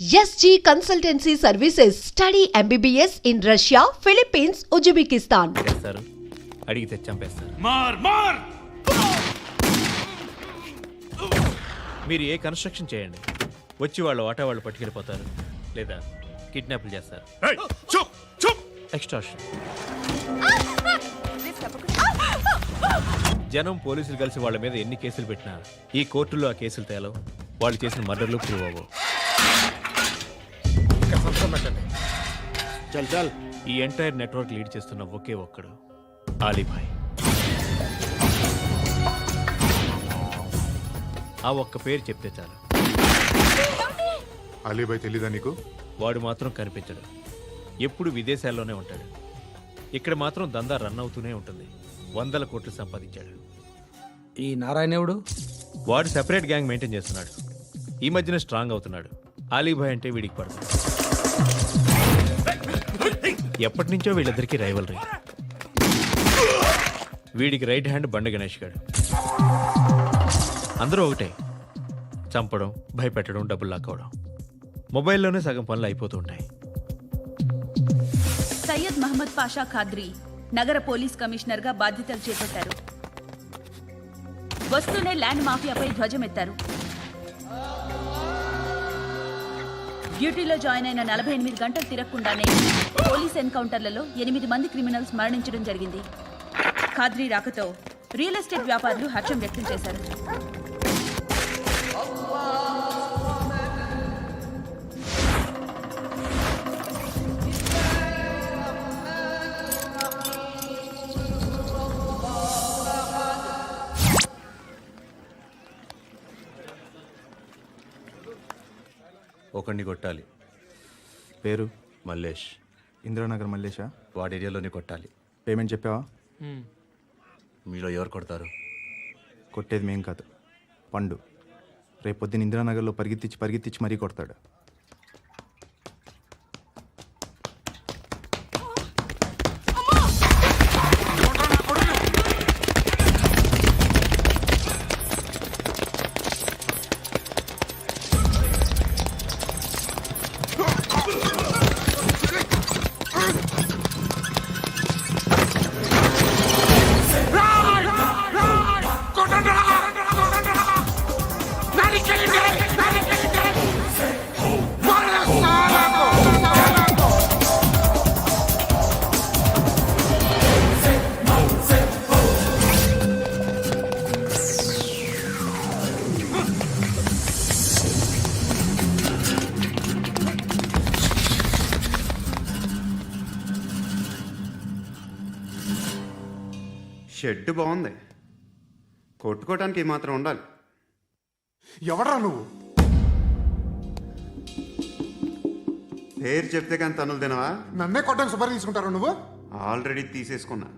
SG Consultancy Services. Study MBBS in Russia, Philippines, Uzbekistan. చేస్తారు అడిగితే చంపేస్తారు. మీరు ఏ కన్స్ట్రక్షన్ చేయండి, వచ్చి వాళ్ళ వాటా వాళ్ళు పట్టుకెళ్ళిపోతారు, లేదా కిడ్నాప్లు చేస్తారు. ఎక్స్ట్రాషన్. జనం పోలీసులు కలిసి వాళ్ళ మీద ఎన్ని కేసులు పెట్టినా ఈ కోర్టులో ఆ కేసులు తేలవు, వాళ్ళు చేసిన మర్డర్లు ప్రూవ్ అవ్వవు. చల్ చల్. ఈ ఎంటైర్ నెట్వర్క్ లీడ్ చేస్తున్న ఒకే ఒక్కడు ఆలీభాయ్. ఆ ఒక్క పేరు చెప్తే చాలు. అలీభాయ్ తెలీదా నీకు? వాడు మాత్రం కనిపించడు, ఎప్పుడు విదేశాల్లోనే ఉంటాడు. ఇక్కడ మాత్రం దందా రన్ అవుతూనే ఉంటుంది. 100 కోట్లు సంపాదించాడు. ఈ నారాయణవుడు వాడు సెపరేట్ గ్యాంగ్ మెయింటైన్ చేస్తున్నాడు. ఈ మధ్యన స్ట్రాంగ్ అవుతున్నాడు. ఆలీభాయ్ అంటే వీడికి పడదు. ఎప్పటి నుంచో వీళ్ళిద్దరికి రైవల్రీ. వీడికి రైట్ హ్యాండ్ బండ గణేష్ గాడు. అందరూ ఒకటే, చంపడం, భయపెట్టడం, డబ్బులు లాక్కోవడం. మొబైల్లోనే సగం పనులు అయిపోతూ ఉంటాయి. సయ్యద్ మహమ్మద్ పాషా ఖాద్రీ నగర పోలీస్ కమిషనర్ గా బాధ్యతలు చేపట్టారు. వస్తూనే ల్యాండ్ మాఫియాపై ధ్వజమెత్తారు. డ్యూటీలో జాయిన్ అయిన 48 గంటలు తిరగకుండానే పోలీస్ ఎన్కౌంటర్లలో 8 మంది క్రిమినల్స్ మరణించడం జరిగింది. ఖాద్రీ రాకతో రియల్ ఎస్టేట్ వ్యాపారులు హర్షం వ్యక్తం చేశారు. ఒకడిని కొట్టాలి. పేరు? మల్లేష్. ఇందిరానగర్ మల్లేషా? వాడి ఏరియాలోనే కొట్టాలి. పేమెంట్ చెప్పావా? మీలో ఎవరు కొడతారు? కొట్టేది మేం కాదు, పండు. రేపొద్దున ఇందిరానగర్లో పరిగెత్తించి మరీ కొడతాడు. షెడ్ బాగుంది, కొట్టుకోవటానికి మాత్రం ఉండాలి. ఎవడరా నువ్వు? పేరు చెప్తే కానీ తనులు తినవా? నన్నే కొట్టడానికి సుపారీ తీసుకుంటారా నువ్వు? ఆల్రెడీ తీసేసుకున్నా.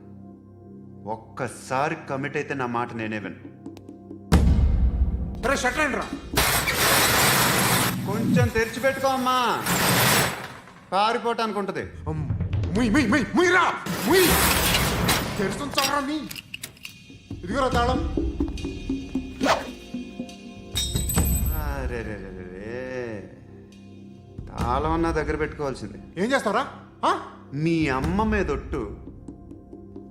ఒక్కసారి కమిట్ అయితే నా మాట నేనే విను. షట్లేండి రా. కొంచెం తెరిచిపెట్టుకో అమ్మా, పారిపోవటానికి ఉంటుంది. తెరుస్తుంచారా నీ? ఇదిగోరా తాళం. అరే తాళం అన్నా దగ్గర పెట్టుకోవాల్సింది. ఏం చేస్తారా? మీ అమ్మ మీదొట్టు,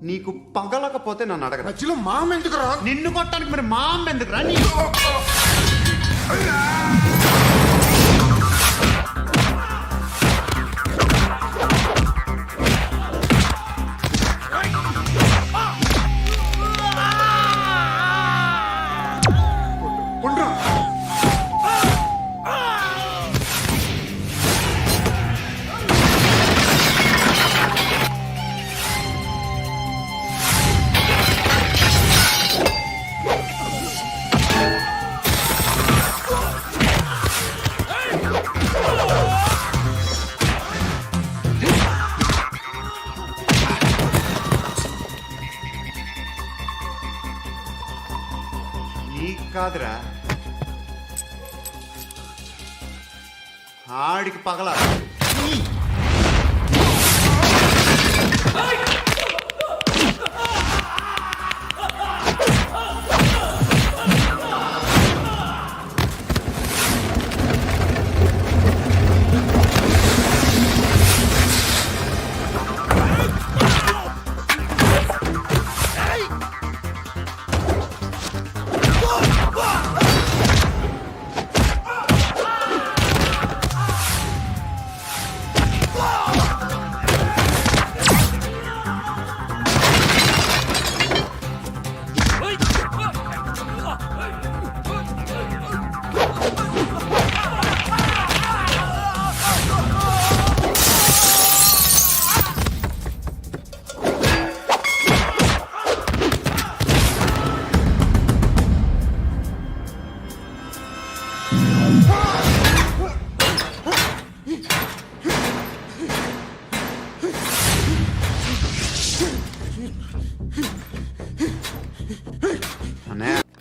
నీకు పగలకపోతే నన్ను అడగరా. మధ్యలో మామ ఎందుకు రా? నిన్ను కొట్టడానికి మరి మా అమ్మ ఎందుకు రా? నీకు కాదురా, ఆడికి పగల.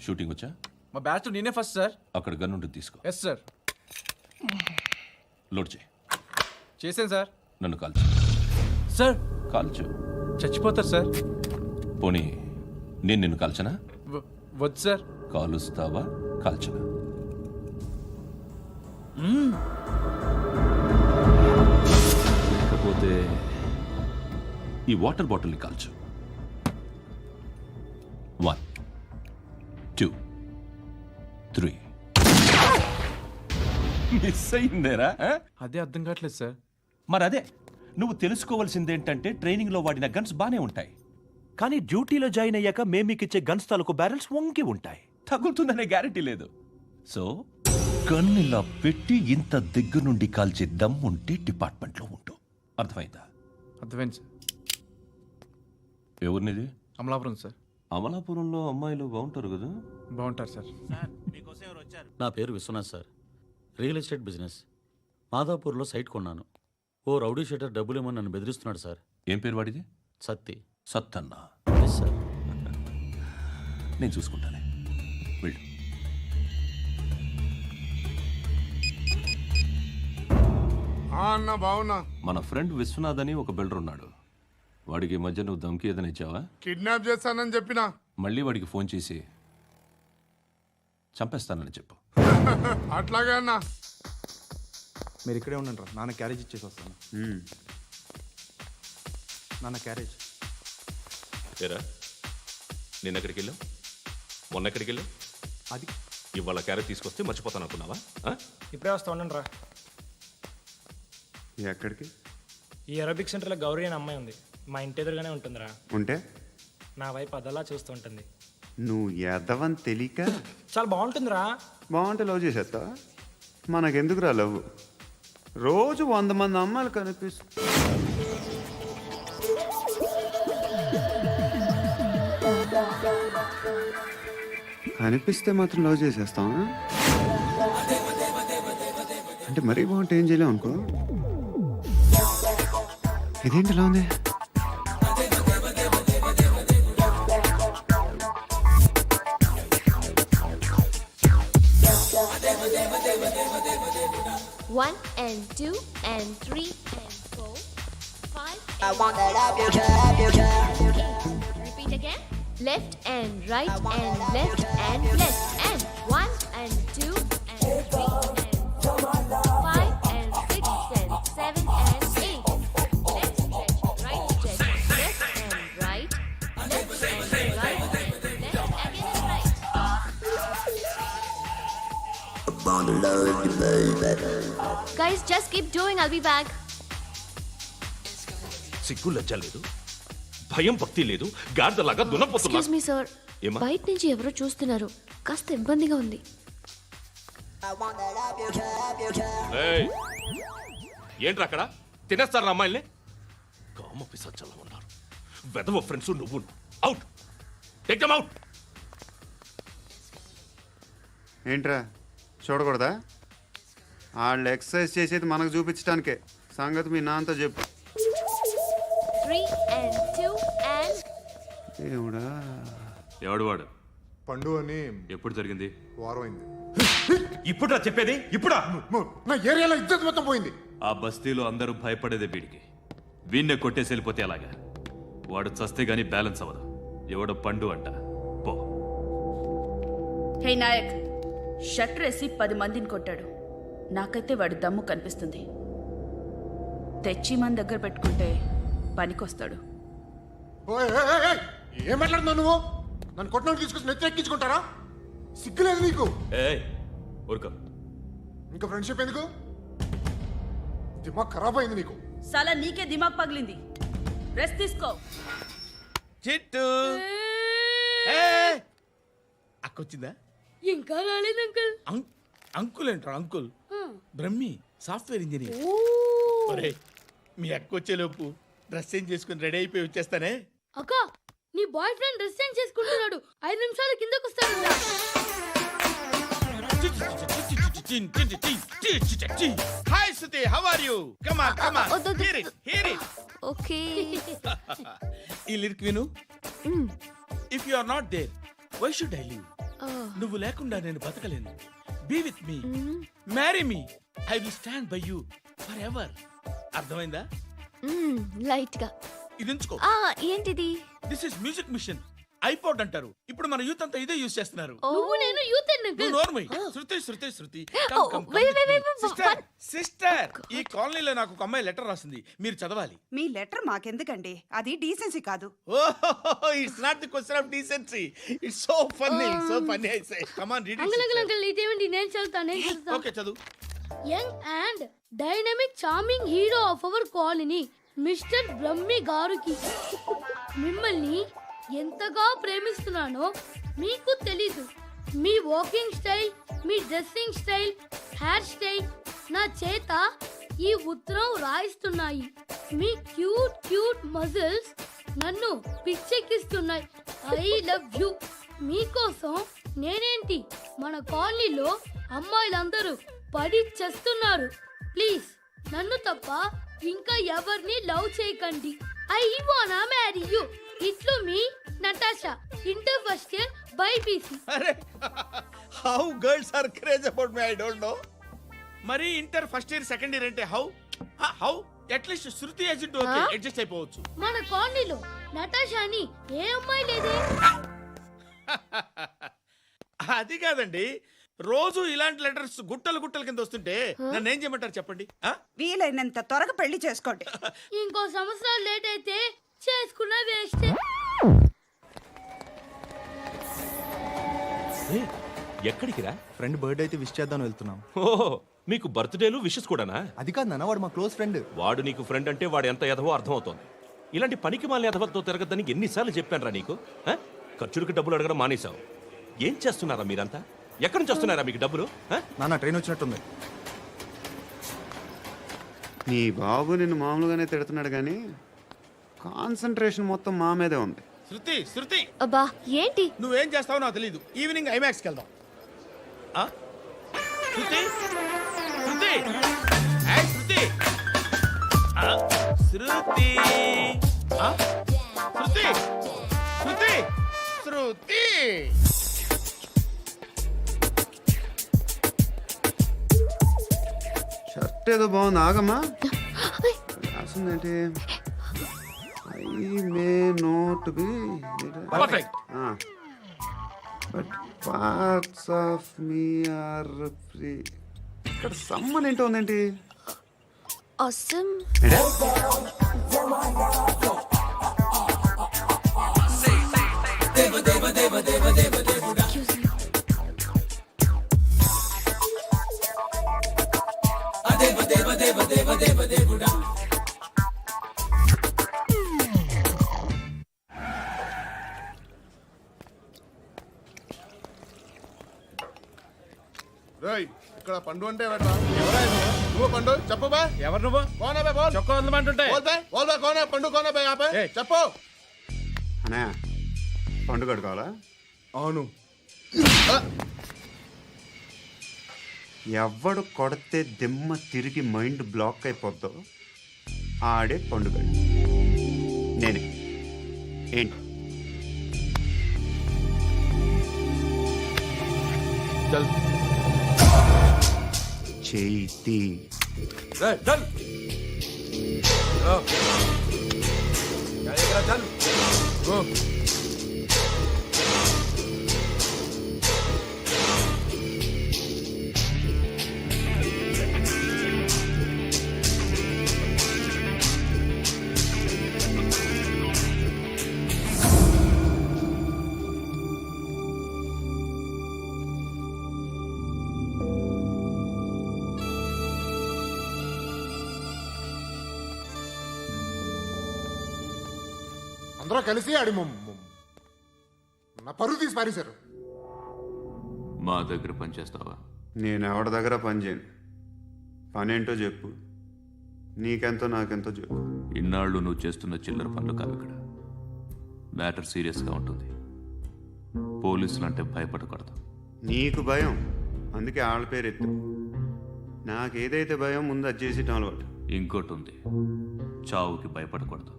షూటింగ్ వచ్చా? మా బ్యాచ్ నేనే ఫస్ట్ సార్. అక్కడ గన్ ఉంటుంది, తీసుకో. Yes sir. లోడ్ చేయి. చేశాను సార్. నన్ను కాల్చు. సార్ కాల్చు. చచ్చిపోతారు సార్. పోనీ నేను నిన్ను కాల్చనా? వద్దు సార్. కాలుస్తావా కాల్చనా? లేకపోతే ఈ వాటర్ బాటిల్ని కాల్చు. 1 2 3. మిస్ అయిందేరా? అదే అర్థం కావట్లేదు సార్. మరి అదే నువ్వు తెలుసుకోవాల్సిందేంటంటే ట్రైనింగ్లో వాడిన గన్స్ బానే ఉంటాయి, కానీ డ్యూటీలో జాయిన్ అయ్యాక మేము మీకు ఇచ్చే గన్స్ తాలూకు బ్యారెల్స్ వంగి ఉంటాయి. తగులుతుందనే గ్యారెంటీ లేదు. సో గన్ ఇలా పెట్టి ఇంత దగ్గర నుండి కాల్చే దమ్ ఉంటే డిపార్ట్మెంట్లో ఉంటూ. అర్థమైందా? అర్థమైంది సార్. ఎవరినిది? అమలాపురం సార్. అమలాపురంలో అమ్మాయిలు బాగుంటారు కదా? బాగుంటారు సార్. నా పేరు Viswanath sir. Real estate business. మాదాపూర్లో సైట్ కొన్నాను. ఓ రౌడీ షెటర్ డబ్బులు ఏమో నన్ను బెదిరిస్తున్నాడు సార్. ఏం పేరు వాడిది? సత్తి. సత్తన్న. Yes sir. నేను చూసుకుంటానే, వెళ్ళు. అన్న బావున్నా. మన ఫ్రెండ్ విశ్వనాథ్ అని ఒక బిల్డర్ ఉన్నాడు. వాడికి ఈ మధ్య నువ్వు ధమ్కి ఏదైనా ఇచ్చావా? కిడ్నాప్ చేస్తానని చెప్పినా. మళ్ళీ వాడికి ఫోన్ చేసి చంపేస్తానని చెప్పు. అట్లాగే అన్న. మీరు ఇక్కడే ఉండండి రా, నాన్న క్యారేజ్ ఇచ్చేసి వస్తాను. నాన్న క్యారేజ్. ఏరా, నిన్న ఎక్కడికి వెళ్ళావు? మొన్న ఎక్కడికి వెళ్ళావు? అది ఇవాళ క్యారెట్ తీసుకొస్తే మర్చిపోతాను అనుకున్నావా? ఇప్పుడే వస్తా ఉండండి రా. ఎక్కడికి? ఈ అరబిక్ సెంటర్లో గౌరీ అనే అమ్మాయి ఉంది. మా ఇంటి ఎదురుగానే ఉంటుందిరా. ఉంటే నా వైపు అదలా చూస్తూ ఉంటుంది. నువ్వు ఎదవని తెలియక చాలా బాగుంటుందిరా. బాగుంటే లవ్ చేసేస్తా. మనకెందుకురా లవ్? రోజు 100 మంది అమ్మాయిలు కనిపిస్తే మాత్రం లవ్ చేసేస్తాం. అంటే మరీ బాగుంటే ఏం చేయలేం అనుకో. ఇదేంటి ఇలా ఉంది? One and 2 and 3 and 4, 5. I want that up your job. Okay. Repeat again. Left and right and left and left and 1 and 2 and 3 and 4, 5 and 6 and 7 and 8. Left stretch, right stretch, left and right, left and right and left again and right. Guys, just keep doing. I'll be back. సిగ్గు లజ్జ లేదు, భయం భక్తి లేదు, గాడిదలాగా దున్నపోతున్నా. Excuse me, sir. ఏమా? బయట నుంచి ఎవరో చూస్తున్నారు. కాస్త ఇబ్బందిగా ఉంది. ఏంట్రా అక్కడ తినేస్తారా అమ్మాయిల్ని? కామ పిసచ్చలా ఉన్నారు. వెదవ ఫ్రెండ్స్ నువ్వు. Out, take them out. ఏంట్రా చూడకూడదా? వాళ్ళు ఎక్సర్సైజ్ చేసేది మనకు చూపించడానికే. సంగతి మీ నాన్నతో చెప్పు. 3 and 2 and ఏమిడా? ఎవడు వాడు? పండు అని. ఎప్పుడు జరిగింది? వారం అయింది. ఇప్పుడా చెప్పేది? ఇప్పుడా? నా ఏరియాలో ఇద్దరు మొత్తం పోయింది. ఆ బస్తీలో అందరూ భయపడేదే వీడికి. వీణ్ణే కొట్టేసి వెళ్ళిపోతే అలాగా? వాడు చస్తే గానీ బ్యాలెన్స్ అవ్వదు. ఎవడో పండు అంట. పో. హే నాయక్, షట్టర్ వేసి 10 మందిని కొట్టాడు. నాకైతే వాడి దమ్ము కనిపిస్తుంది. తెచ్చి మన దగ్గర పెట్టుకుంటే పనికొస్తాడు. ఏం మాట్లాడుతున్నావు నువ్వు? నన్ను కొట్టినోడు తీసుకొచ్చి నెత్తి ఎక్కించుకుంటారా? సిగ్గులేదు నీకు? ఊరుకో. ఇంకా ఫ్రెండ్షిప్ ఎందుకు? దిమాగ్ ఖరాబ్ అయింది నీకు. సాలా నీకే దిమాగ్ పగిలింది. రెస్ట్ తీసుకో. చిట్టు అక్కొచ్చిందా? ఇంకా రాలేదు అంకుల్. అంకుల్ అంటారు. Uncle Brahmi, software engineer. ఒరేయ్, మీ అక్క వచ్చేలోపు డ్రెస్ చేంజ్ చేసుకుని రెడీ అయిపోయి వచ్చేస్తానే. అక్క, నీ బాయ్ ఫ్రెండ్ డ్రెస్ చేంజ్ చేసుకుంటున్నాడు. 5 నిమిషాలు కిందకు వస్తాడు. Hi Suthi, how are you? Come on, come on. Hear it, hear it. Okay. ఈ లిరిక్ విను. If you are not there, why should I live? నువ్వు లేకుండా నేను బతకలేను. Be with me, marry me, I will stand by you forever. అర్థమైందా? Light గా. ఇది ఉంచుకో. ఏంటిది? This is music machine. IPod అంటారు. ఇప్పుడు మన యూత్ అంతా ఇదే యూజ్ చేస్తున్నారు. నువ్వు నేను యూత్ నువ్వు నోర్మై. శృతి శృతి శృతి. సిస్టర్, ఈ కాలనీలో నాకు ఒక అమ్మాయి లెటర్ రాసింది, మీరు చదవాలి. మీ లెటర్ మాకెందుకండి, అది డీసెన్సీ కాదు. Oh, it's not the question of decency, it's so funny, so funny. I say come on read uncle ఇదేంటి? నేను చదువుతాను. ఓకే, చదువు. Young and dynamic charming hero of our colony mister Brahmi గారికి మిమ్మల్ని ఎంతగా ప్రేమిస్తున్నానో మీకు తెలీదు. మీ వాకింగ్ స్టైల్, మీ డ్రెస్సింగ్ స్టైల్, హెయిర్ స్టైల్ నా చేత ఈ ఉత్తరం రాయిస్తున్నాయి. మీ క్యూట్ క్యూట్ మజిల్స్ నన్ను పిచ్చెక్కిస్తున్నాయి. I love you. మీకోసం నేనేంటి, మన కాలనీలో అమ్మాయిలందరూ పడి చేస్తున్నారు. ప్లీజ్ నన్ను తప్ప ఇంకా ఎవరిని లవ్ చేయకండి. ఐ వానా మ్యారీ యూ. ఇట్లు మీ Natasha, inter first year BiPC. అరే, how girls are craze about me, I don't know. మరి inter first year second year అంటే how atleast Shruti agent okay, adjust అయిపోవచ్చు. మన కాలనీలో నటాషా అని ఏ అమ్మాయి లేదే. అది కాదండి, రోజు ఇలాంటి లెటర్స్ గుట్టలు గుట్టల కింద వస్తుంటే నన్ను ఏం చేయమంటారు చెప్పండి? వీలైనంత త్వరగా పెళ్లి చేసుకోండి. ఇంకో సంవత్సరాలు లేట్ అయితే చేసుకున్న వేస్ట్. ఎక్కడికి రా? ఫ్రెండ్ బర్త్డే అయితే విష్ చేద్దాం వెళ్తున్నాం. ఓహో, మీకు బర్త్డేలు విషెస్ కూడానా? అది కాదు నాన్న, వాడు మా క్లోజ్ ఫ్రెండ్. వాడు నీకు ఫ్రెండ్ అంటే వాడు ఎంత ఎదవో అర్థమవుతోంది. ఇలాంటి పనికి మాలిన ఎదవలతో తిరగద్దని ఎన్నిసార్లు చెప్పానురా నీకు? ఖర్చులకు డబ్బులు అడగడం మానేశావు. ఏం చేస్తున్నారా మీరంతా? ఎక్కడి నుంచి వస్తున్నారా మీకు డబ్బులు? నాన్న ట్రైన్ వచ్చినట్టుంది. నీ బాబు నిన్ను మామూలుగానే తిడుతున్నాడు కానీ కాన్సన్ట్రేషన్ మొత్తం మా మీదే ఉంది. శృతి శృతి, అబ్బా ఏంటి? నువ్వేం చేస్తావో నాకు తెలియదు. ఈవినింగ్ ఐమాక్స్కి వెళ్దాం. శృతి శృతి, ఏయ్ శృతి, శృతి, శృతి, శృతి, శృతి. షర్ట్ ఏదో బాగుంది, ఆగమ్మా. రాసిందేంటి? I may not be perfect. But parts of me are free. ఇక్కడ సమ్మన్ ఏంటో ఉందేంటి? awesome. ఇక్కడ పండు అంటే నువ్వు పండు చెప్పు బా. ఎవరు నువ్వు? కోనా బే బోల్. చొక్కా వదలమంటుంటే బోల్ బే కోనా పండు కోనా బే ఆపే చెప్పు. అనే పండుగ కావాలా? అవును. ఎవడు కొడితే దిమ్మ తిరిగి మైండ్ బ్లాక్ అయిపోద్దో ఆడే పండుగ. నేనే. ఏంటి? చల్ చేతి చల్ చల్. అందరూ కలిసి ఆడి నా పరువు తీసి పారేశారు. మా దగ్గర పని చేస్తావా? నేను ఎవరి దగ్గర పని చేయను. పనేంటో చెప్పు. నీకెంతో నాకెంతో చెప్పు. ఇన్నాళ్ళు నువ్వు చేస్తున్న చిల్లర పనులు కావు ఇక్కడ. మ్యాటర్ సీరియస్గా ఉంటుంది. పోలీసులు అంటే భయపడకూడదు. నీకు భయం, అందుకే ఆళ్ళ పేరు ఎత్తు. నాకేదైతే భయం ముందు అది చేసేటం అలవాటు. ఇంకోటి ఉంది, చావుకి భయపడకూడదు.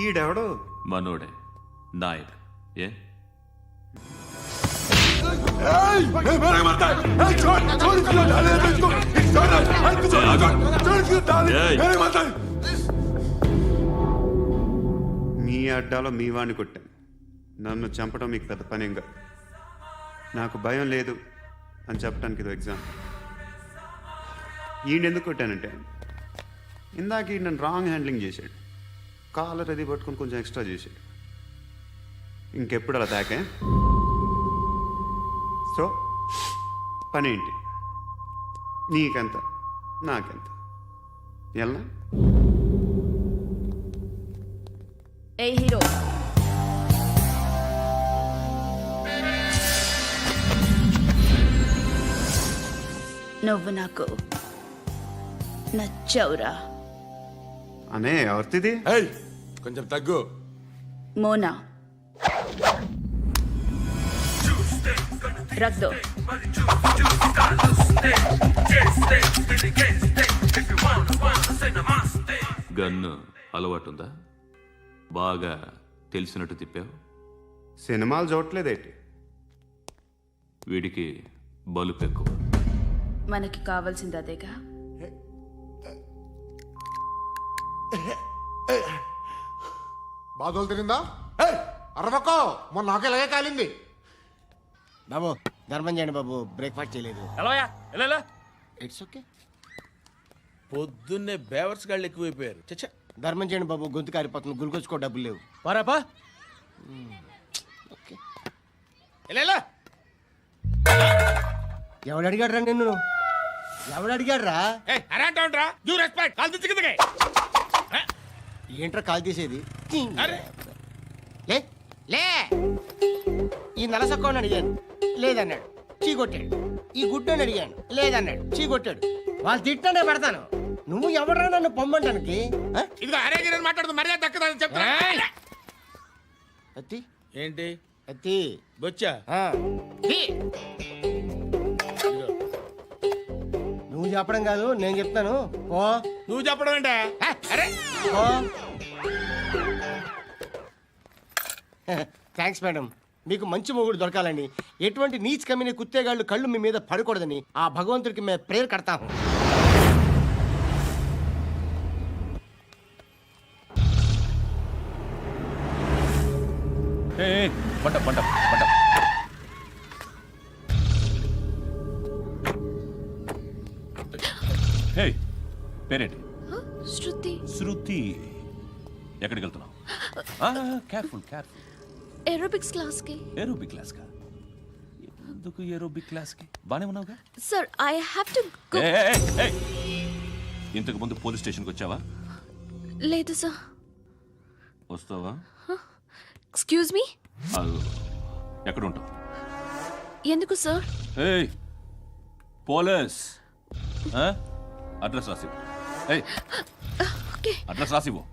ఈడెవడో మనోడే నాయక్ ఏ మీ అడ్డాలో మీ వాడిని కొట్టాను. నన్ను చంపడం మీకు పెద్ద పనేం కాదు. నాకు భయం లేదు అని చెప్పడానికి ఇది ఎగ్జామ్. ఈయన ఎందుకు కొట్టానంటే ఇందాక ఈయన నన్ను రాంగ్ హ్యాండ్లింగ్ చేశాడు. కాలర్ అది పట్టుకొని కొంచెం ఎక్స్ట్రా చేశాడు. ఇంకెప్పుడు అలా తాకే. సో పనేంటి? నీకెంత నాకెంత ఎలా? ఏ హీరో, నువ్వు నాకు నచ్చావురా. అనే ఎవరిది? కొంచెం తగ్గు. మోనా రక్ దో. గన్ను అలవాటుందా? బాగా తెలిసినట్టు తిప్పావు. సినిమాలు చూడట్లేదేంటి? వీడికి బలుపు ఎక్కువ. మనకి కావాల్సింది అదేగా. బాధలు తిరిందా? అరవకో, మొన్న నాకు ఇలాగే కాలింది. బాబు ధర్మం చేయండి బాబు, బ్రేక్ఫాస్ట్ చేయలేదు. It's okay. పొద్దున్నే బేవర్స్ గాళ్ళు ఎక్కువైపోయారు. చచ్చా, ధర్మం చేయండి బాబు, గొంతు కారిపోతుంది, గురికొచ్చుకో డబ్బులు లేవు. పారాపా. ఎవడు అడిగాడు రా నిన్ను? ఎవడు అడిగాడు రా? ఏంట్రా కాల్ తీసేది? లే లే, ఈ నలసక్కని అడిగాను లేదన్నాడు, చీ కొట్టాడు. ఈ గుడ్డని అడిగాను లేదన్నాడు, చీ కొట్టాడు. వాళ్ళు తిట్టానే పెడతాను. నువ్వు ఎవడరా నన్ను పొమ్మంటానికి? ఇదిగో అరే మాట్లాడుతూ మర్యాద దక్కదని చెప్తా. అత్తి ఏంటి అత్తి బొచ్చా? నువ్వు చెప్పడం కాదు, నేను చెప్తాను. ఓ నువ్వు చెప్పడం ఏంటే? అరే థ్యాంక్స్ మేడం. మీకు మంచి మొగుడు దొరకాలని, ఎటువంటి నీచ్ కమ్మిన కుత్తేగాళ్ళు కళ్ళు మీ మీద పడకూడదని ఆ భగవంతుడికి మేము ప్రేయర్ కడతాము. పంట పంట పంట. హే, పేరేంటి? శృతి. శృతి. ఎక్కడికి వెళ్తున్నావు? Careful careful. ఏరోబిక్స్ క్లాస్ కి. ఏరోబిక్ క్లాస్ కా? ఎందుకు ఏరోబిక్ క్లాస్ కి? బానే ఉన్నావుగా? Sir I have to go. ఇంతకు ముందు పోలీస్ స్టేషన్కి వచ్చావా? లేదు సార్. వస్తావా? Excuse me. ఎక్కడ ఉంటావు? ఎందుకు సార్? పోలీస్ అడ్రస్ రాసివ్వు. అడ్రస్ రాసివ్వు.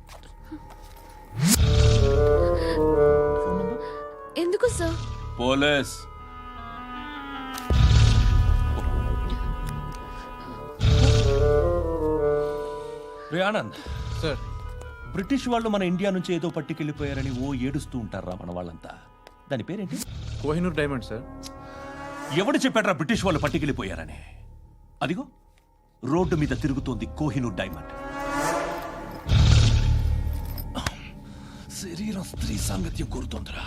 ఎందుకు sir? Police. Anand sir, British వాళ్ళు మన ఇండియా నుంచి ఏదో పట్టుకెళ్ళిపోయారని ఏడుస్తూ ఉంటారా మన వాళ్ళంతా? దాని పేరేంటి? Kohinoor diamond sir. ఎవడు చెప్పాడ్రా బ్రిటిష్ వాళ్ళు పట్టుకెళ్ళిపోయారని? అదిగో రోడ్డు మీద తిరుగుతోంది కోహినూర్ డైమండ్. శరీరం స్త్రీ సాంగత్యం కోరుతోందిరా.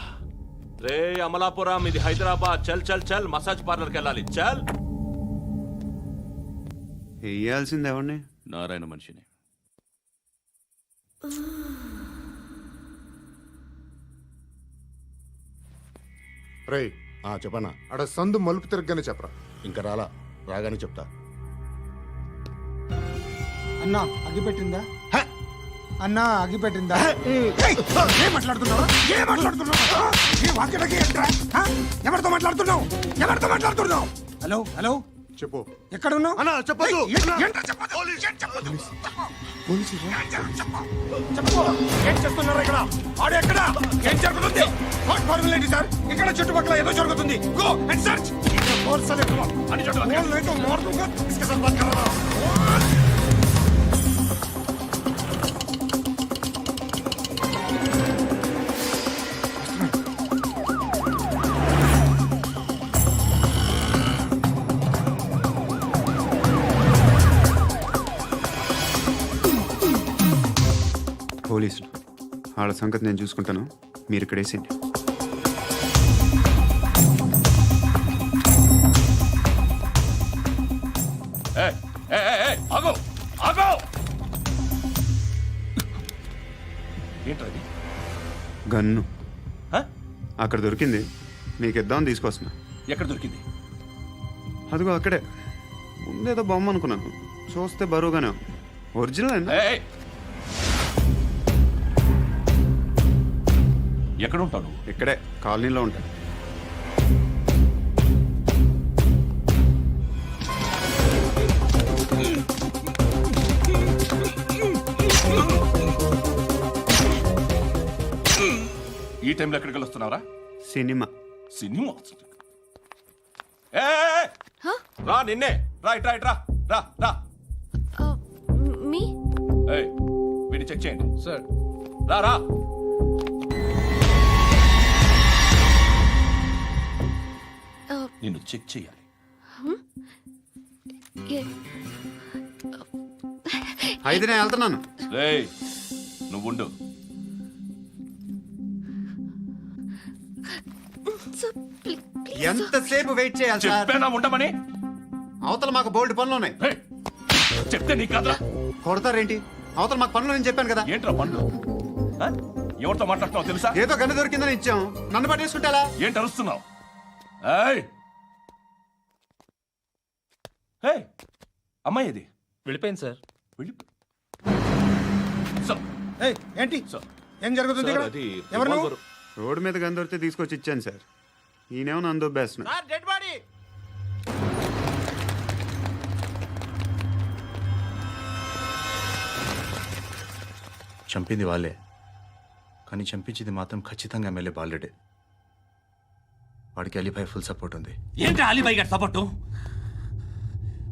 రే అమలాపురం, ఇది హైదరాబాద్. చల్ చల్ చల్, మసాజ్ పార్లర్కి వెళ్ళాలి. చల్. వేయాల్సింది ఎవరిని? నారాయణ మనిషిని. రే చెప్పనా? అడ సందు మలుపు తిరగగానే చెప్పరా. ఇంకా రాగానే చెప్తా. అన్నా అగ్గిపెట్టిందా? అన్నా అగ్గిపెట్టిందా? ఏం మాట్లాడుతున్నావు? ఎవరితో మాట్లాడుతున్నావు? ఎవరితో మాట్లాడుతున్నావు? హలో హలో, చెప్పు. ఎక్కడ ఉన్నావు? అన్నా చెప్పదు. ఏం చేస్తున్నారు ఇక్కడ? ఆడు ఎక్కడ? ఏం జరుగుతుంది? వాట్ ఫార్మల్ ఏంటి సార్? ఇక్కడ చుట్టుపక్కల ఏదో జరుగుతుంది. Go and search. అని చెప్పాలి. పోలీసులు. వాళ్ళ సంగతి నేను చూసుకుంటాను, మీరు ఇక్కడ వేసేయండి. ఆగో ఆగో ఏంటది? గన్ను హ? అక్కడ దొరికింది, మీకు ఇద్దామని తీసుకొస్తున్నా. ఎక్కడ దొరికింది? అదిగో అక్కడే. ముందేదో బొమ్మ అనుకున్నాను, చూస్తే బరువుగానే ఉంది. ఒరిజినల్ అండి. ఎక్కడ ఉంటాను? ఇక్కడే కాలనీలో ఉంటాను. ఈ టైంలో ఎక్కడికి వస్తున్నావురా? సినిమా. సినిమా? ఏయ్! రా నిన్నే, రా ఇట్రా ఇట్రా, రా రా. మీ ఏయ్, వీడిని చెక్ చేయండి. సార్. రా రా. నిన్ను చెక్ చేయాలి. అయితే నేను వెళ్తున్నాను. రేయ్, నువ్వు ఉండు. ఎంతసేపు వెయిట్ చేయాలి సార్? చెప్పేనా ఉండమని? అవతల మాకు బోల్డ్ పనులు ఉన్నాయి. చెప్తే నీకు కదరా? కొడతారేంటి? అవతల మాకు పనులు నేను చెప్పాను కదా. ఏంట్రా పనులు? ఆ? ఎవరితో మాట్లాడుతున్నావు తెలుసా? ఏదో గన్ను దొరికిందని ఇచ్చాం, నన్ను పట్టేసుకుంటా. ఏంటి అరుస్తున్నావు? ఏయ్! ఏయ్! అమ్మాయి ఇది వెళ్ళిపోయింది సార్. ఏంటి ఏం జరుగుతుంది ఇక్కడ? ఎవరు నువ్వు? రోడ్డు మీద గన్ను దొరికితే తీసుకొచ్చి ఇచ్చాను సార్. ఈయనేమో నన్ను దొబ్బేస్తున్నా. Dead body. చంపింది వాళ్ళే, కానీ చంపించింది మాత్రం ఖచ్చితంగా ఎమ్మెల్యే బాలుడే. వాడికి అలీభాయ్ ఫుల్ సపోర్ట్ ఉంది. ఏంటి అలీబాయి గారి సపోర్టు?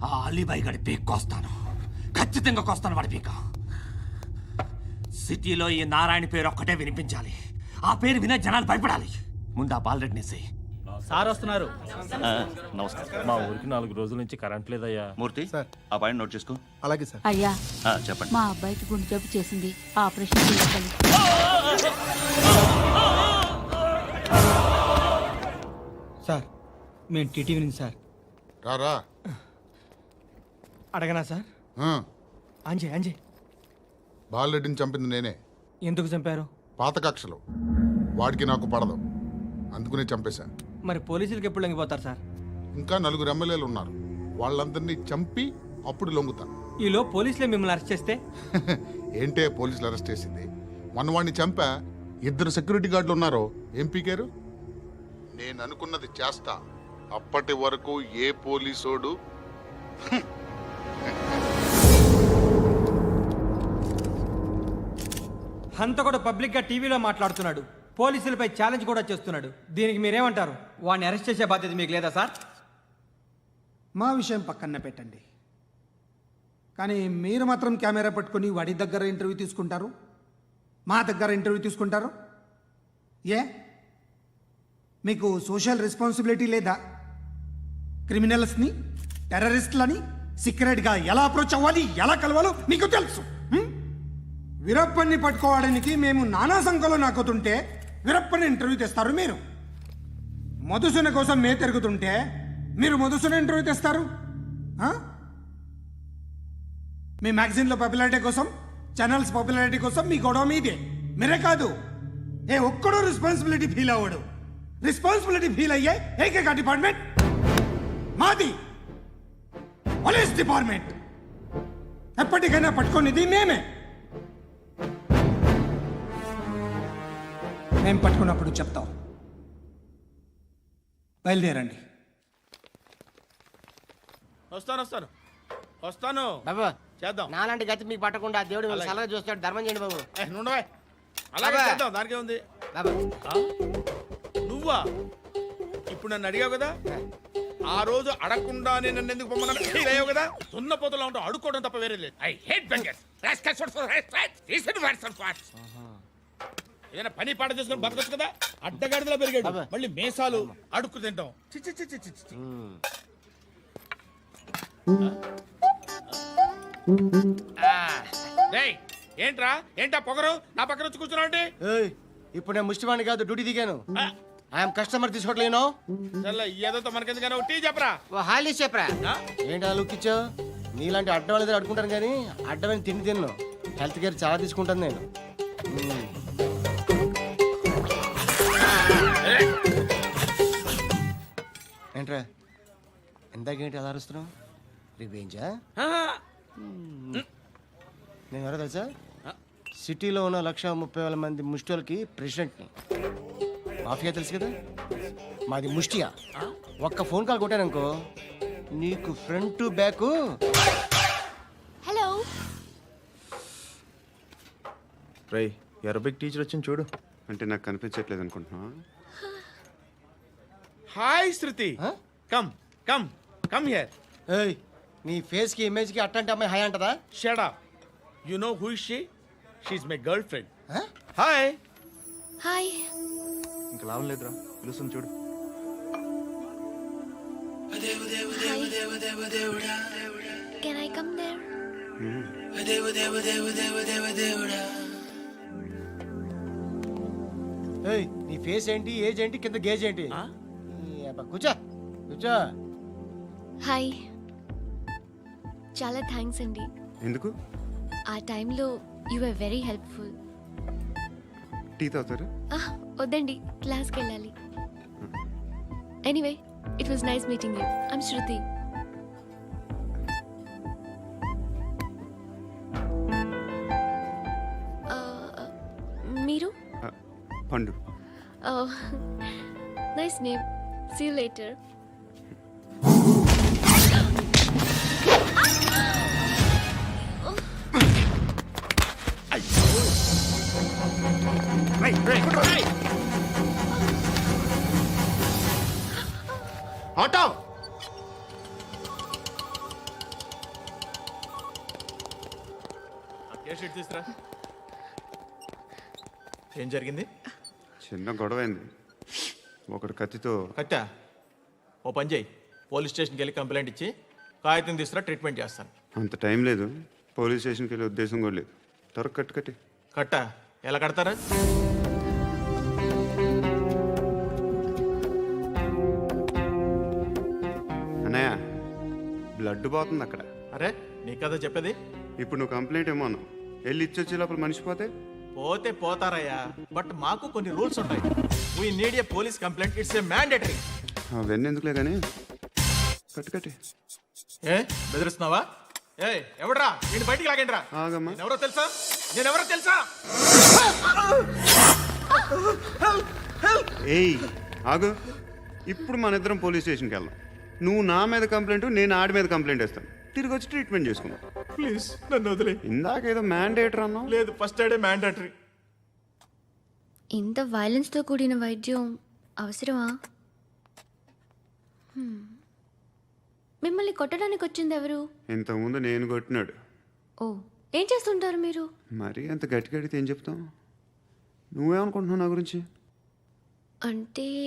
ఆ అలీబాయి గారి పీక్ కోస్తాను, ఖచ్చితంగా కోస్తాను వాడి పీక. సిటీలో ఈ నారాయణ పేరు ఒక్కటే వినిపించాలి. ఆ పేరు వినే జనాలు భయపడాలి. ముందు ఆ బాలరెడ్డి నేసి. సార్ వస్తున్నారు. నమస్కారం. మా ఊరికి 4 రోజుల నుంచి కరెంట్ లేదయ్యా. మూర్తి, ఆ పాయింట్ నోట్ చేసుకో. అలాగే సార్. అయ్యా, చెప్పండి. మా అబ్బాయికి గుండె జబ్బు చేసింది, ఆపరేషన్ చేయాలి. సార్ మేము టీటీవీ నుంచి సార్. రారా. అడగనా సార్? అంజయ్ బాలరెడ్డిని చంపింది నేనే. ఎందుకు చంపారు? పాత కక్షలు, వాడికి నాకు పడదు, అందుకునే చంపేశాను. మరి పోలీసులకు ఎప్పుడు లొంగిపోతారు సార్? ఇంకా 4 ఎమ్మెల్యేలు ఉన్నారు, వాళ్ళందరినీ చంపి అప్పుడు లొంగుతాను. ఈలో పోలీసులే మిమ్మల్ని అరెస్ట్ చేస్తే? ఏంటే పోలీసులు అరెస్ట్ చేసింది? మొన్న వాడిని చంపా, 2 సెక్యూరిటీ గార్డులు ఉన్నారో ఏం పీకారు? నేను అనుకున్నది చేస్తా, అప్పటి వరకు ఏ పోలీసోడు హంతకుడు పబ్లిక్ గా టీవీలో మాట్లాడుతున్నాడు, పోలీసులపై ఛాలెంజ్ కూడా చేస్తున్నాడు. దీనికి మీరేమంటారు? వాడిని అరెస్ట్ చేసే బాధ్యత మీకు లేదా సార్? మా విషయం పక్కన పెట్టండి, కానీ మీరు మాత్రం కెమెరా పట్టుకొని వాడి దగ్గర ఇంటర్వ్యూ తీసుకుంటారు, మా దగ్గర ఇంటర్వ్యూ తీసుకుంటారు. ఏ మీకు సోషల్ రెస్పాన్సిబిలిటీ లేదా? క్రిమినల్స్ని, టెర్రరిస్టులని సీక్రెట్గా ఎలా అప్రోచ్ అవ్వాలి, ఎలా కలవాలో మీకు తెలుసు. వీరప్పన్ని పట్టుకోవడానికి మేము నానా సంఖ్యలో నాకుతుంటే వీరప్పని ఇంటర్వ్యూ తెస్తారు మీరు. మధుసూన కోసం మే తిరుగుతుంటే మీరు మధుసూన ఇంటర్వ్యూ తెస్తారు. మీ మ్యాగజైన్లో పాపులారిటీ కోసం, ఛానల్స్ పాపులారిటీ కోసం మీ గొడవ మీదే. మీరే కాదు, ఏ ఒక్కడో రెస్పాన్సిబిలిటీ ఫీల్ అవ్వడు. రెస్పాన్సిబిలిటీ ఫీల్ అయ్యే ఏకైక డిపార్ట్మెంట్ మాది, పోలీస్ డిపార్ట్మెంట్. ఎప్పటికైనా పట్టుకునేది మేమే. మేము పట్టుకున్నప్పుడు చెప్తాం. బయలుదేరండి. వస్తాను బాబు చేద్దాం. నాలాంటి గతి మీకు పట్టకుండా దేవుడు మిమ్మల్ని సలహా చూస్తాడు. ధర్మం చేయండి బాబు. నుండవే, అలాగే బాబా. చేద్దాం, దానికే ఉంది. బాబు నువ్వా ఇప్పుడు నన్ను అడిగావు కదా, ఆ రోజు అడగకుండానే నన్ను ఎందుకు పొమ్మన్నా ఫీల్ అయ్యావు కదా. సున్న పోతలో ఉంటావు, అడుక్కోవడం తప్ప వేరే లేదు. I hate bangers. ఏదైనా పని పాట చేసుకుని బతకొచ్చు కదా. అడ్డగాడిదలా పెరిగాడు, మళ్ళీ మేసాలు అడుక్కు తింటాం. చి చి చి చి చి చి. డేయ్, ఏంట్రా ఏంటా పొగరు నా పక్కన వచ్చి కూర్చున్నావు అంటే ఏయ్, ఇప్పుడు నేను ముష్టివాణి కాదు, డ్యూటీ దిగాను. ఐఎమ్ కస్టమర్ తీసుకోవట్లేను. ఏదో మనకెందుకైనా టీ చెప్పరా. హాలీస్ చెప్పరా. ఏంటి అలా లుక్ ఇచ్చావు? నీలాంటి అడ్డం వాళ్ళ దగ్గర అడుకుంటాను కానీ అడ్డమైన తిండి తిన్ను. హెల్త్ కేర్ చాలా తీసుకుంటాను నేను. ఏంట్రా ఎందాకేంటి అలా అరుస్తున్నావు? రివేంజా? నేను ఎవరో తెలుసా? సిటీలో ఉన్న 130,000 మంది ముష్టిలకి ప్రెసిడెంట్ని. మాఫియా తెలుసు కదా, మాది ముష్టియా. ఒక్క ఫోన్ కాల్ కొట్టాననుకో నీకు ఫ్రంట్ టు బ్యాక్. హలో రై అరబిక్ టీచర్ వచ్చింది చూడు. అంటే నాకు కనిపించట్లేదు అనుకుంటున్నా. Hi Shruti, come come come here. ఏయ్, నీ ఫేస్ కి ఇమేజ్ కి అట్లాంటి అమ్మాయి హాయ్ అంటదా? Shut up. You know who is she? She is my girlfriend. Hi. Hi. ఇంకా లాభం లేదురా, పిలుస్తుంది చూడు. Can I come there? ఏయ్, నీ ఫేస్ ఏంటి, ఏజ్ ఏంటి, కింద గేజ్ ఏంటి? కూర్చో కూర్చో. హాయ్. చాలా థ్యాంక్స్ అండి. ఎందుకు? ఆ టైంలో you are very helpful. Tea తాగుతారా? వద్దండి, క్లాస్కి వెళ్ళాలి. Anyway, it was nice meeting you. I'm Shruti. మీరు? Pandu. Nice name. See you later. Auto. తీసురా. ఏం జరిగింది? చిన్న గొడవ అయింది. ఒకడు కత్తితో. కట్టా? ఓ పని చేయి, పోలీస్ స్టేషన్కి వెళ్ళి కంప్లైంట్ ఇచ్చి కాగితం తీసుకురా, ట్రీట్మెంట్ చేస్తాను. అంత టైం లేదు, పోలీస్ స్టేషన్కి వెళ్ళే ఉద్దేశం కూడా లేదు. త్వరగా కట్టి. కట్టా? ఎలా కడతారా? అన్నయ్య, బ్లడ్ పోతుంది అక్కడ. అరే నీ కదా చెప్పేది. ఇప్పుడు నువ్వు కంప్లైంట్ ఏమో అన్నావు, వెళ్ళి ఇచ్చొచ్చే లోపల మనిషి పోతే పోతే పోతారయ్యా, బట్ మాకు కొన్ని రూల్స్ ఉంటాయి. We need a police complaint, it's a mandatory. అవన్నీ ఎందుకులే కానీ కట్టి. ఏ బెదిరిస్తున్నావా? ఏ ఎవడ్రా నేను బయటికి లాగండి రా. ఆగమ్మా. ఎవరో తెలుసా? నేనెవరో తెలుసా? ఏయ్ ఆగు, ఇప్పుడు మన ఇద్దరం పోలీస్ స్టేషన్కి వెళ్దాం. నువ్వు నా మీద కంప్లైంట్, నేను ఆడి మీద కంప్లైంట్ వేస్తాను. తిరిగి వచ్చి ట్రీట్మెంట్ చేసుకున్నాం. ప్లీజ్ నన్ను వదిలే. ఇందాకేదో మ్యాండేటరీ అన్నావు. లేదు, ఫస్ట్ ఎయిడే మ్యాండేటరీ. ఇంత వైలెన్స్తో కూడిన వైద్యం అవసరమా? మిమ్మల్ని కొట్టడానికి వచ్చింది ఎవరు? ఇంతకుముందు నేను కొట్టినాడు. ఓ, ఏం చేస్తుంటారు మీరు? మరీ అంత గట్టి గడితే ఏం చెప్తాం? నువ్వేమనుకుంటున్నావు నా గురించి? అంటే